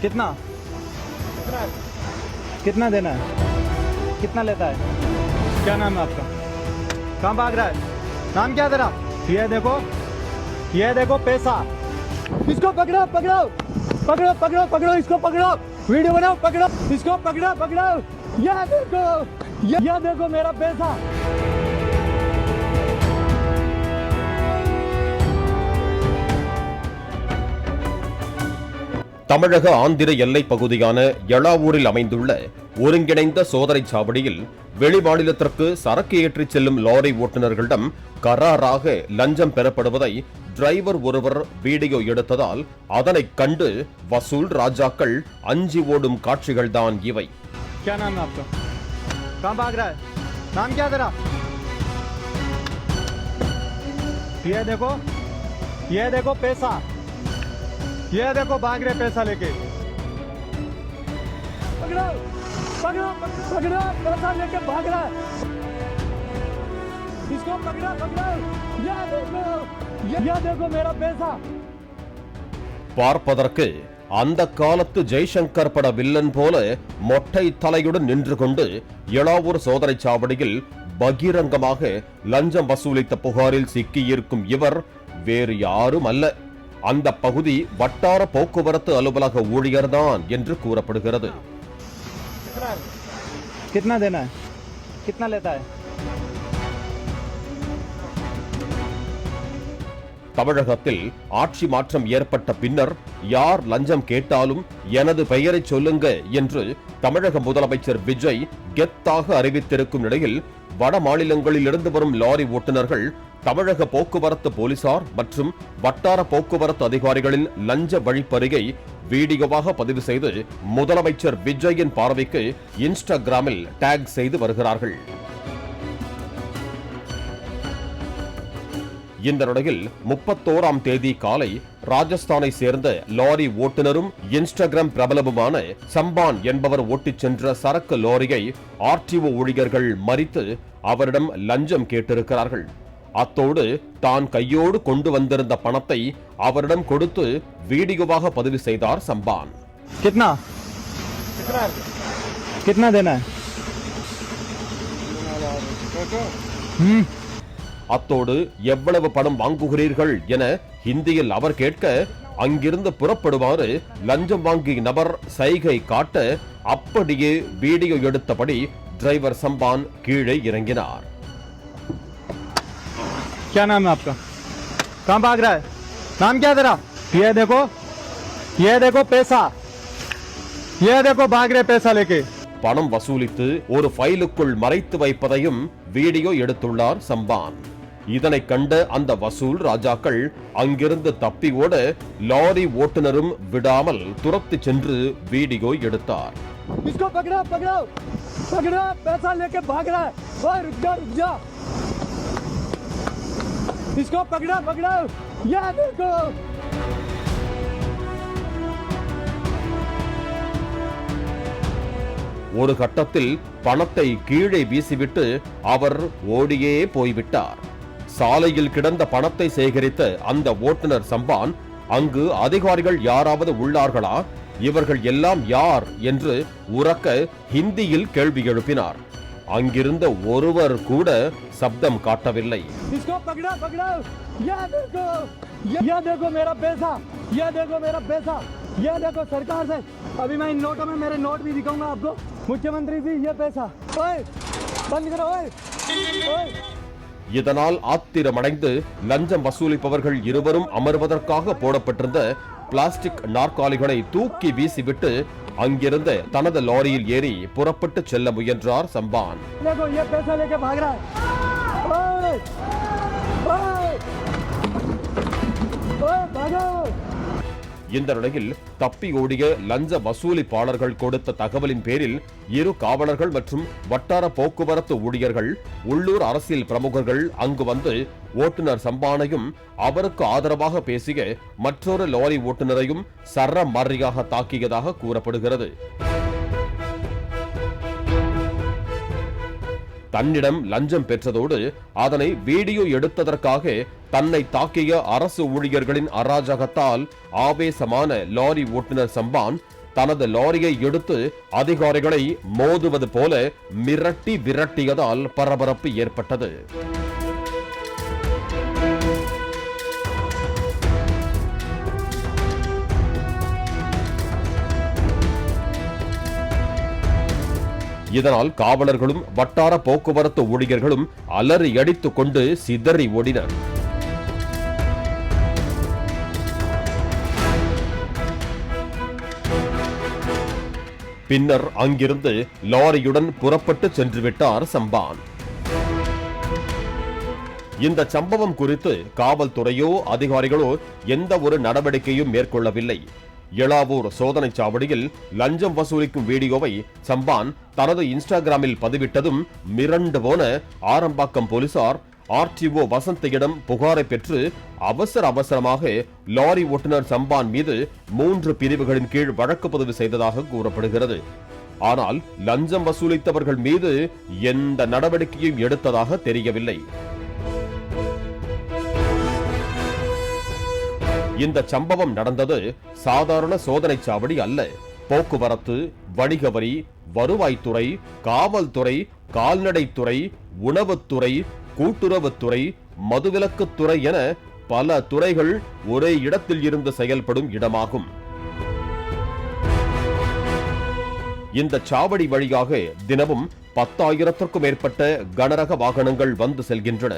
कितना कितना देना है? कितना लेता है? क्या नाम है आपका? कहाँ भाग रहा है? नाम क्या है तेरा? ये देखो पैसा। इसको पकड़ो पकड़ो पकड़ो पकड़ो पकड़ो, इसको पकड़ो, वीडियो बनाओ, पकड़ो इसको, पकड़ो पकड़ो। ये देखो मेरा पैसा। தமிழக ஆந்திர எல்லைப் பகுதியான எளாவூரில் அமைந்துள்ள ஒருங்கிணைந்த சோதனைச் சாவடியில் வெளிமாநிலத்திற்கு சரக்கு ஏற்றிச் செல்லும் லாரி ஓட்டுநர்களிடம் கராராக லஞ்சம் பெறப்படுவதை டிரைவர் ஒருவர் வீடியோ எடுத்ததால் அதனைக் கண்டு வசூல் ராஜாக்கள் அஞ்சி ஓடும் காட்சிகள்தான் இவை. क्या नाम है आपका? कहाँ भाग रहा है? नाम क्या तेरा? ये देखो पैसा। ये देखो भाग रहे पैसा लेके। पकड़ो पकड़ो पकड़ो, पैसा लेके भाग रहा है। इसको पकड़ो पकड़ो। ये देखो मेरा पैसा। பார்ப்பதற்கு அந்த காலத்து ஜெய்சங்கர் பட வில்லன் போல மொட்டை தலையுடன் நின்று கொண்டு எளாவூர் சோதனைச் சாவடியில் பகிரங்கமாக லஞ்சம் வசூலித்த புகாரில் சிக்கியிருக்கும் இவர் வேறு யாரும் அல்ல, அந்த பகுதி வட்டார போக்குவரத்து அலுவலக ஊழியர்தான் என்று கூறப்படுகிறது. कितना देना है? कितना लेता है? தமிழகத்தில் ஆட்சி மாற்றம் ஏற்பட்ட பின்னர் யார் லஞ்சம் கேட்டாலும் எனது பெயரை சொல்லுங்க என்று தமிழக முதலமைச்சர் விஜய் கெத்தாக அறிவித்திருக்கும் நிலையில் வட மாநிலங்களிலிருந்து வரும் லாரி ஓட்டுநர்கள் தமிழக போக்குவரத்து போலீசார் மற்றும் வட்டார போக்குவரத்து அதிகாரிகளின் லஞ்ச வழிப்பறியை வீடியோவாக பதிவு செய்து முதலமைச்சர் விஜயின் பார்வைக்கு இன்ஸ்டாகிராமில் டாக் செய்து வருகிறார்கள். இந்த நிலையில் 31ஆம் தேதி காலை ராஜஸ்தானை சேர்ந்த லாரி ஓட்டுநரும் இன்ஸ்டாகிராம் பிரபலமுமான சம்பான் என்பவர் ஓட்டிச் சென்ற சரக்கு லாரியை ஆர்டிஓ ஊழியர்கள் மறித்து அவரிடம் லஞ்சம் கேட்டிருக்கிறார்கள். அத்தோடு தான் கையோடு கொண்டு வந்திருந்த பணத்தை அவரிடம் கொடுத்து வீடியோவாக பதிவு செய்தார் சம்பான். कितना देना है? அத்தோடு எவ்வளவு பணம் வாங்குகிறீர்கள் என ஹிந்தியில் அவர் கேட்க அங்கிருந்து புறப்படுமாறு லஞ்சம் வாங்கிய நபர் சைகை காட்ட அப்படியே வீடியோ எடுத்தபடி டிரைவர் சம்பான் கீழே இறங்கினார். क्या नाम है आपका? कहाँ भाग रहा है? नाम क्या तेरा? ये देखो पैसा। ये देखो भाग रहे पैसा लेके। பணம் வசூலித்து ஒரு ஃபைலுக்குள் மறைத்து வைப்பதையும் வீடியோ எடுத்துள்ளார் சம்பான். இதனை கண்ட அந்த வசூல் ராஜாக்கள் அங்கிருந்து தப்பி ஓட லாரி ஓட்டுநரும் விடாமல் துரத்து சென்று வீடியோ எடுத்தார். इसको पकड़ो पकड़ो पकड़ो, पैसा लेके भाग रहा है। ओए रुक जा। इसको पकड़ो पकड़ो। ये देखो। ஒரு கட்டத்தில் பணத்தை கீழே வீசிவிட்டு அவர் ஓடியே போய்விட்டார். சாலையில் கிடந்த பணத்தை சேகரித்த அந்த ஓட்டுநர் சம்பான் அங்கு அதிகாரிகள் யாராவது உள்ளார்களா, இவர்கள் எல்லாம் யார் என்று உரக்க ஹிந்தியில் கேள்வி எழுப்பினார். அங்கிருந்த ஒருவர் கூட சப்தம் காட்டவில்லை. ये देखो सरकार से, अभी मैं इन नोटों में मेरे नोट भी दिखाऊंगा आपको। मुख्यमंत्री जी ये पैसा। ओए बंद करो। ओए இதனால் ஆத்திரமடைந்து லஞ்சம் வசூலிப்பவர்கள் இருவரும் அமர்வதற்காக போடப்பட்டிருந்த பிளாஸ்டிக் நாற்காலிகளை தூக்கி வீசிவிட்டு அங்கிருந்த தனது லாரியில் ஏறி புறப்பட்டு செல்ல முயன்றார் சம்பான். இந்த நிலையில் தப்பி ஓடிய லஞ்ச வசூலிப்பாளர்கள் கொடுத்த தகவலின் பேரில் இரு காவலர்கள் மற்றும் வட்டார போக்குவரத்து ஊழியர்கள், உள்ளூர் அரசியல் பிரமுகர்கள் அங்கு வந்து ஓட்டுநர் சம்பானையும் அவருக்கு ஆதரவாக பேசிய மற்றொரு லாரி ஓட்டுநரையும் சரமாரியாக தாக்கியதாக கூறப்படுகிறது. தன்னிடம் லஞ்சம் பெற்றதோடு அதனை வீடியோ எடுத்ததற்காக தன்னை தாக்கிய அரசு ஊழியர்களின் அராஜகத்தால் ஆவேசமான லாரி ஓட்டுநர் சம்பான் தனது லாரியை எடுத்து அதிகாரிகளை மோதுவது போல மிரட்டி விரட்டியதால் பரபரப்பு ஏற்பட்டது. இதனால் காவலர்களும் வட்டார போக்குவரத்து ஊழியர்களும் அலறி அடித்துக் கொண்டு சிதறி ஓடினர். பின்னர் அங்கிருந்து லாரியுடன் புறப்பட்டு சென்று விட்டார் சம்பான். இந்த சம்பவம் குறித்து காவல்துறையோ அதிகாரிகளோ எந்த ஒரு நடவடிக்கையும் மேற்கொள்ளவில்லை. எளாவூர் சோதனை சாவடியில் லஞ்சம் வசூலிக்கும் வீடியோவை சம்பான் தனது இன்ஸ்டாகிராமில் பதிவிட்டதும் மிரண்டு போன ஆரம்பாக்கம் போலீசார் ஆர்டிஓ வசந்தையிடம் புகாரை பெற்று அவசரமாக லாரி ஓட்டுநர் சம்பான் மீது 3 பிரிவுகளின் கீழ் வழக்கு பதிவு செய்ததாக கூறப்படுகிறது. ஆனால் லஞ்சம் வசூலித்தவர்கள் மீது எந்த நடவடிக்கையும் எடுத்ததாக தெரியவில்லை. இந்த சம்பவம் நடந்தது சாதாரண சோதனை சாவடி அல்ல. போக்குவரத்து, வணிக வரி, வருவாய்த்துறை, காவல்துறை, கால்நடைத்துறை, உணவுத்துறை, கூட்டுறவுத்துறை, மதுவிலக்குத்துறை என பல துறைகள் ஒரே இடத்தில் இருந்து செயல்படும் இடமாகும். இந்த சாவடி வழியாக தினமும் 10,000க்கும் மேற்பட்ட கனரக வாகனங்கள் வந்து செல்கின்றன.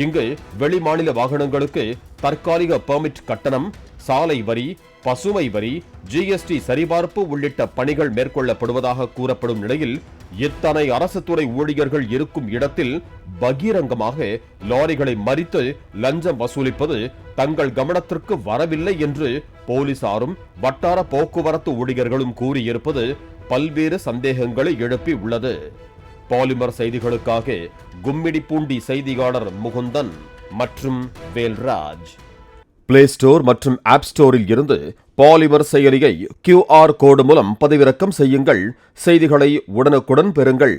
இங்கு வெளிமாநில வாகனங்களுக்கு தற்காலிக பெர்மிட் கட்டணம், சாலை வரி, பசுமை வரி, ஜிஎஸ்டி சரிபார்ப்பு உள்ளிட்ட பணிகள் மேற்கொள்ளப்படுவதாக கூறப்படும் நிலையில் இத்தனை அரசு துறை ஊழியர்கள் இருக்கும் இடத்தில் பகிரங்கமாக லாரிகளை மறித்து லஞ்சம் வசூலிப்பது தங்கள் கவனத்திற்கு வரவில்லை என்று போலீசாரும் வட்டார போக்குவரத்து ஊழியர்களும் கூறியிருப்பது பல்வேறு சந்தேகங்களை எழுப்பி உள்ளது. பாலிமர் செய்திகளுக்காக கும்மிடிப்பூண்டி செய்தியாளர் முகுந்தன் மற்றும் வேல்ராஜ். பிளே ஸ்டோர் மற்றும் ஆப் ஸ்டோரில் இருந்து பாலிமர் செயலியை QR கோடு மூலம் பதிவிறக்கம் செய்யுங்கள். செய்திகளை உடனுக்குடன் பெறுங்கள்.